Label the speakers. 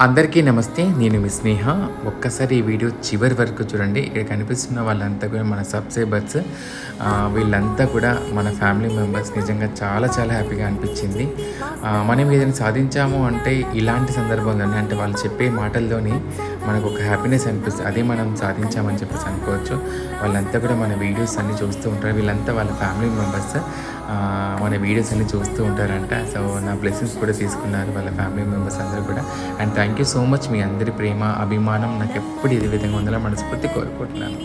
Speaker 1: అందరికీ నమస్తే. నేను మీ స్నేహ. ఒక్కసారి ఈ వీడియో చివరి వరకు చూడండి. ఇక్కడ కనిపిస్తున్న వాళ్ళంతా కూడా మన సబ్స్క్రైబర్స్. వీళ్ళంతా కూడా మన ఫ్యామిలీ మెంబర్స్. నిజంగా చాలా చాలా హ్యాపీగా అనిపించింది. మనం ఏదైనా సాధించాము అంటే ఇలాంటి సందర్భంలోనే, అంటే వాళ్ళు చెప్పే మాటల్లోని మనకు ఒక హ్యాపీనెస్ అనిపిస్తుంది. అదే మనం సాధించామని చెప్పేసి అనుకోవచ్చు. వాళ్ళంతా కూడా మన వీడియోస్ అన్నీ చూస్తూ ఉంటారు. వీళ్ళంతా వాళ్ళ ఫ్యామిలీ మెంబర్స్. మన వీడియోస్ అన్నీ చూస్తూ ఉంటారంట. సో నా బ్లెస్సింగ్స్ కూడా తీసుకున్నారు వాళ్ళ ఫ్యామిలీ మెంబర్స్ అందరూ కూడా. And thank you so much. మీ అందరి ప్రేమ అభిమానం నాకు ఎప్పుడు ఇది విధంగా ఉండాలని మనస్ఫూర్తి కోరుకుంటున్నాను.